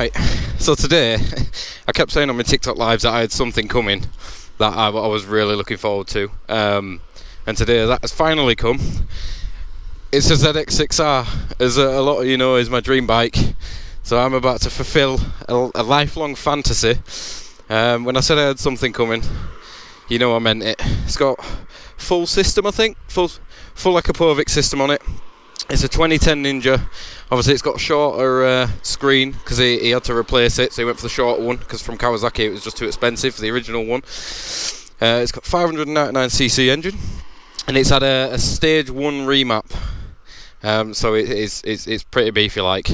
Right, so today I kept saying on my TikTok lives that I had something coming that I was really looking forward to, and today that has finally come. It's a ZX6R, as a lot of you know is my dream bike, so I'm about to fulfill a lifelong fantasy. When I said I had something coming, you know I meant it. It's got full system, I think, full Kawasaki system on it. It's a 2010 Ninja. Obviously it's got a shorter screen because he had to replace it, so he went for the shorter one because from Kawasaki it was just too expensive for the original one. It's got 599cc engine, and it's had a stage 1 remap, so it's pretty beefy like,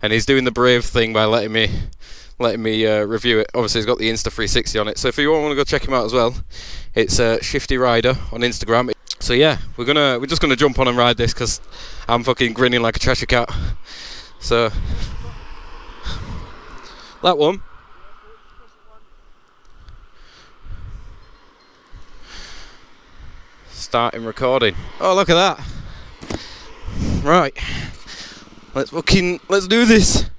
and he's doing the brave thing by letting me review it. Obviously he's got the Insta 360 on it, so if you want to go check him out as well, it's ShiftyRider on Instagram. So yeah, we're just gonna jump on and ride this because I'm fucking grinning like a Cheshire cat. So that one. Starting recording. Oh, look at that. Right. Let's do this.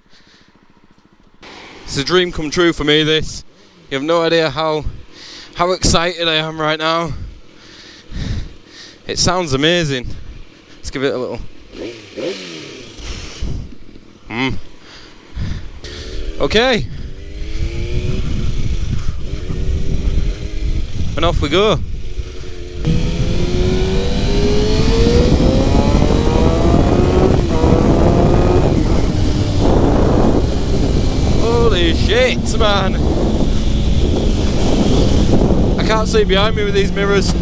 It's a dream come true for me, this. You have no idea how excited I am right now. It sounds amazing. Let's give it a little. Okay. And off we go. Holy shit, man. I can't see behind me with these mirrors.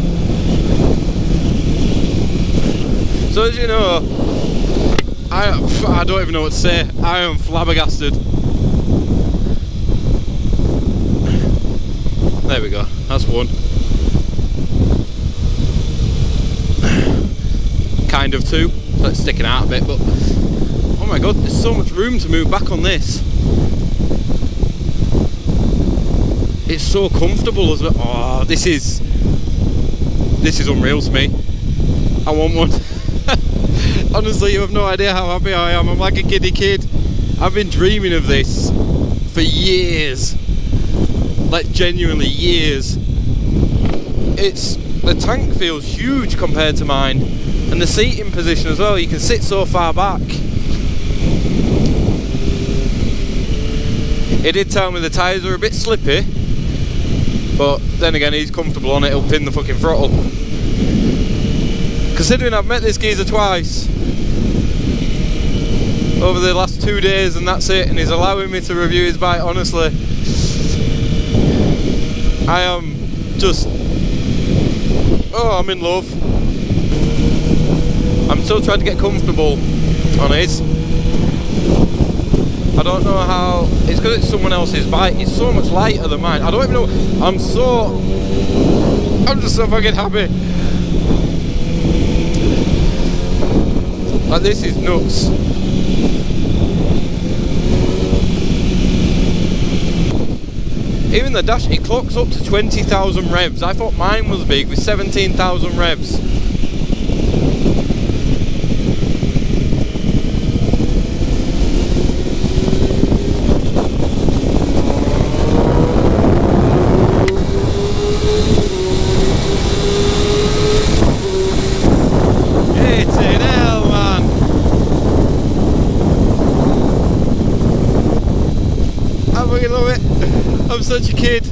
So as you know, I don't even know what to say. I am flabbergasted. There we go, that's one. Kind of two, so it's sticking out a bit, but oh my god, there's so much room to move back on this. It's so comfortable as well. Oh, this is unreal to me. I want one. Honestly, you have no idea how happy I am. I'm like a giddy kid. I've been dreaming of this for years. Like genuinely years. The tank feels huge compared to mine. And the seating position as well, you can sit so far back. He did tell me the tyres are a bit slippy, but then again he's comfortable on it, he'll pin the fucking throttle. Considering I've met this geezer twice over the last 2 days and that's it, and he's allowing me to review his bike, honestly, I am just, I'm in love. I'm still trying to get comfortable on it. I don't know how, it's because it's someone else's bike, it's so much lighter than mine. I don't even know, I'm just so fucking happy. Like, this is nuts. Even the dash, it clocks up to 20,000 revs. I thought mine was big with 17,000 revs. I'm such a kid.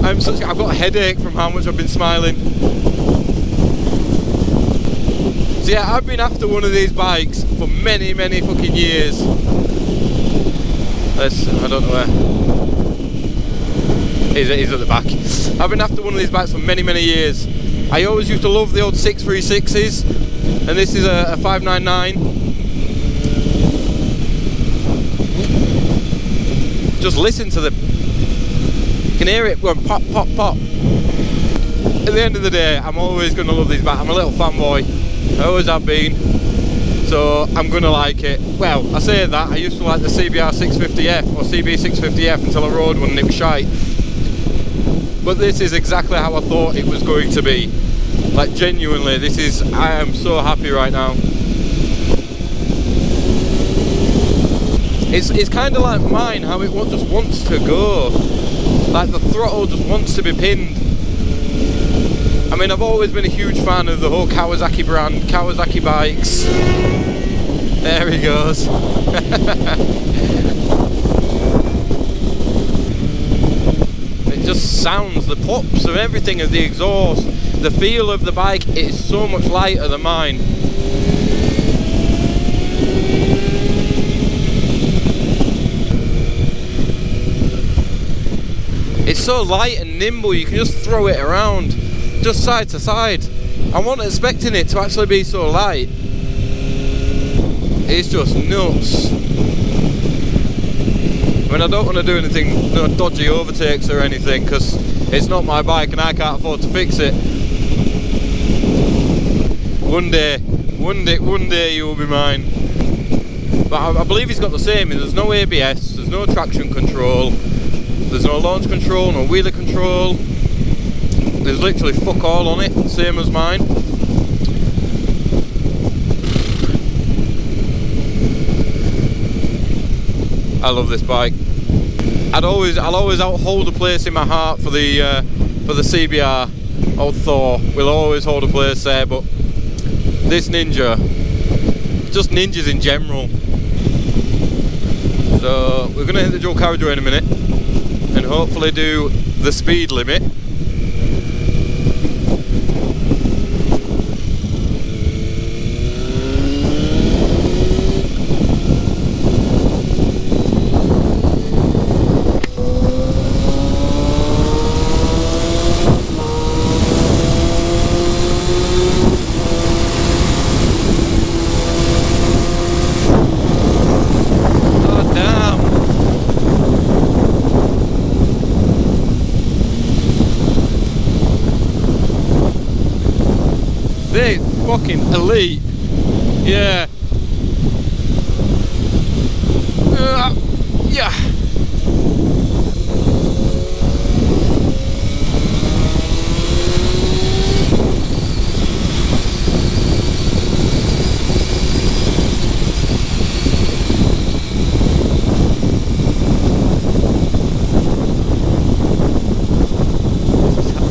I've got a headache from how much I've been smiling. So yeah, I've been after one of these bikes for many fucking years. I don't know where. He's at the back. I've been after one of these bikes for many years. I always used to love the old 636s, and this is a 599. Just listen to them. You can hear it going pop, pop, pop. At the end of the day, I'm always going to love these bikes. I'm a little fanboy. I always have been. So I'm going to like it. Well, I say that. I used to like the CBR 650F or CB 650F until I rode one and it was shite. But this is exactly how I thought it was going to be. Like genuinely, I am so happy right now. It's kind of like mine, how it just wants to go. Like the throttle just wants to be pinned. I mean, I've always been a huge fan of the whole Kawasaki brand, Kawasaki bikes. There he goes. It just sounds, the pops of everything, of the exhaust, the feel of the bike, it is so much lighter than mine. It's so light and nimble, you can just throw it around, just side to side. I wasn't expecting it to actually be so light. It's just nuts. I mean, I don't want to do anything, no dodgy overtakes or anything, because it's not my bike and I can't afford to fix it. One day you will be mine. But I believe he's got the same. There's no ABS, there's no traction control, there's no launch control, no wheeler control. There's literally fuck all on it, same as mine. I love this bike. I'll always hold a place in my heart for the CBR. Old Thor will always hold a place there, but this Ninja, just Ninjas in general. So we're gonna hit the dual carriageway in a minute and hopefully do the speed limit. They're fucking elite. Yeah. Yeah.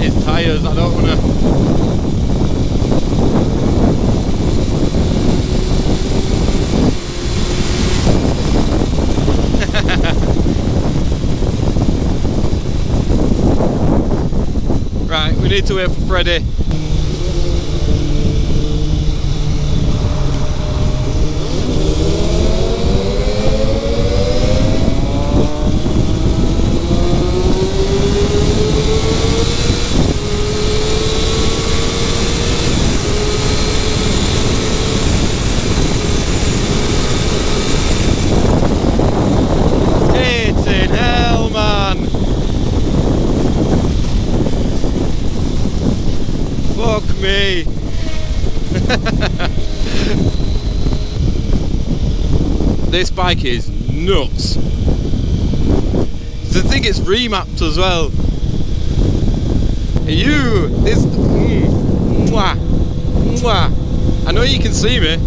His tires, I don't want to. Right, we need to wait for Freddie. It's in hell, man. Fuck me. This bike is nuts. The thing is remapped as well. Mwah, mwah. I know you can see me.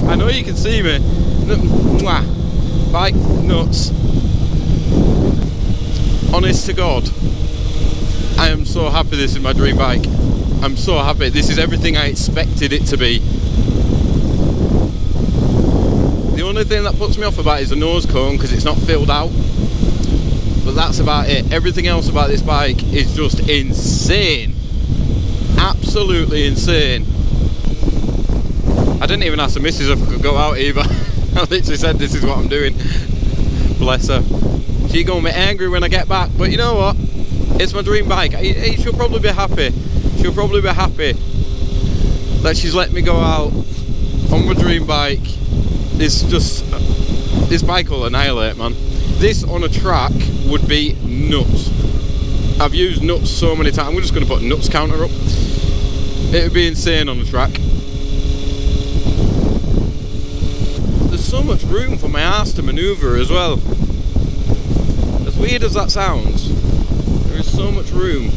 I know you can see me. Mwah. Bike nuts. Honest to God, I am so happy this is my dream bike. I'm so happy. This is everything I expected it to be. The only thing that puts me off about it is the nose cone because it's not filled out. But that's about it. Everything else about this bike is just insane. Absolutely insane. I didn't even ask the missus if I could go out either. I literally said this is what I'm doing. Bless her. She's gonna be angry when I get back, but you know what? It's my dream bike. She'll probably be happy. She'll probably be happy that she's let me go out on my dream bike. It's just, this bike will annihilate, man. This on a track would be nuts. I've used nuts so many times. I'm just going to put a nuts counter up. It would be insane on the track. There's so much room for my arse to manoeuvre as well. As weird as that sounds, there is so much room.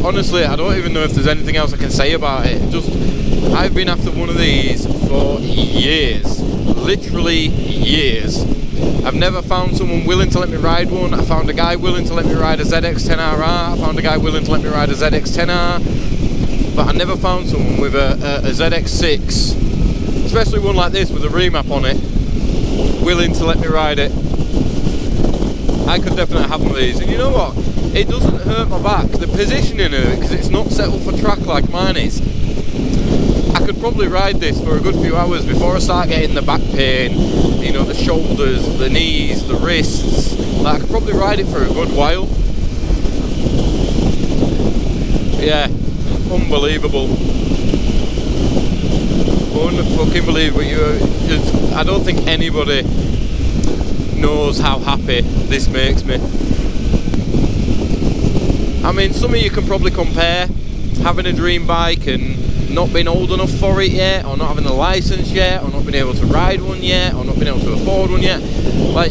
honestly, I don't even know if there's anything else I can say about it. Just, I've been after one of these for years, literally years. I've never found someone willing to let me ride one. I found a guy willing to let me ride a ZX10RR. I found a guy willing to let me ride a ZX10R. But I never found someone with a ZX6, especially one like this with a remap on it, willing to let me ride it. I could definitely have one of these. And you know what? It doesn't hurt my back. The positioning of it, because it's not set up for track like mine is. I could probably ride this for a good few hours before I start getting the back pain, you know, the shoulders, the knees, the wrists. Like, I could probably ride it for a good while. Yeah, unbelievable. Unfucking believable. I don't think anybody knows how happy this makes me. I mean, some of you can probably compare having a dream bike and not being old enough for it yet, or not having the license yet, or not being able to ride one yet, or not being able to afford one yet. Like,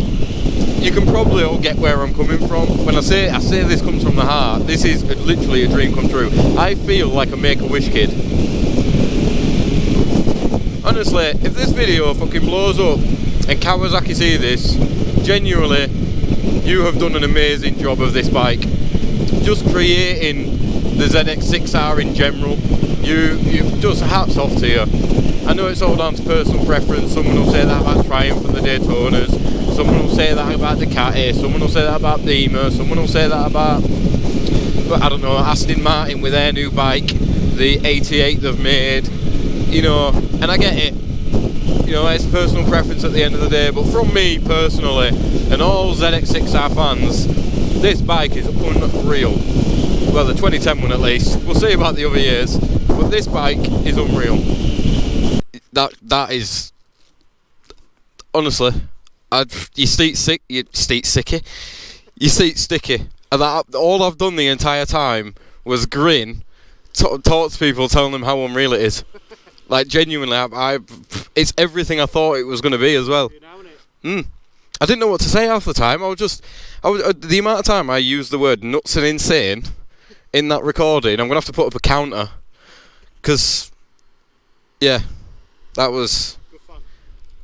you can probably all get where I'm coming from. When I say this comes from the heart, this is literally a dream come true. I feel like a Make-A-Wish kid. Honestly, if this video fucking blows up and Kawasaki see this, genuinely, you have done an amazing job of this bike. Just creating the ZX6R in general, you just hats off to you. I know it's all down to personal preference. Someone will say that about Triumph and the Daytonas, someone will say that about the Ducati, someone will say that about Beamer, someone will say that about, but I don't know, Aston Martin with their new bike, the 88 they've made, you know, and I get it. You know, it's personal preference at the end of the day, but from me personally, and all ZX6R fans, this bike is unreal. Well, the 2010 one at least. We'll see about the other years, but this bike is unreal. That is, honestly, your seat's sticky. And all I've done the entire time was grin, talk to people, telling them how unreal it is. Like, genuinely, it's everything I thought it was going to be as well. I didn't know what to say half the time. The amount of time I used the word nuts and insane in that recording, I'm going to have to put up a counter. Because, yeah, that was... Good fun.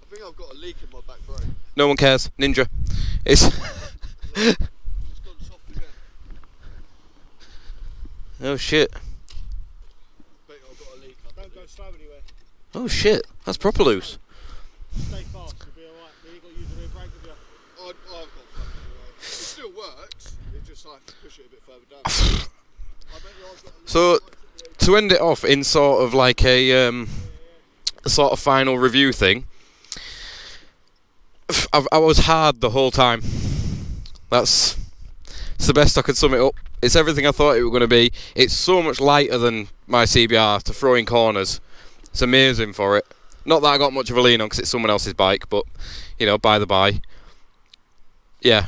I think I've got a leak in my back brake. No one cares. Ninja. It's... It's gone soft again. Oh, shit. I've got a leak. Don't go slow anywhere. Oh, shit. That's proper loose. Stay fast, you'll be alright. Then you've got to use the rear brake with you. I've got fucking anyway. It still works. It's just like push it a bit further down. So, to end it off in sort of like a sort of final review thing, I was hard the whole time. It's the best I could sum it up. It's everything I thought it was going to be. It's so much lighter than my CBR to throw in corners. It's amazing for it. Not that I got much of a lean on because it's someone else's bike, but, you know, by the by. Yeah.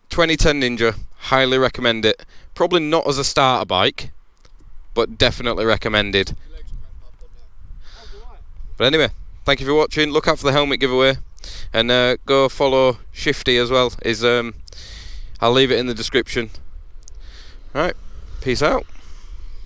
2010 Ninja, highly recommend it. Probably not as a starter bike, but definitely recommended. But anyway, thank you for watching. Look out for the helmet giveaway, and go follow Shifty as well. I'll leave it in the description. Alright, peace out.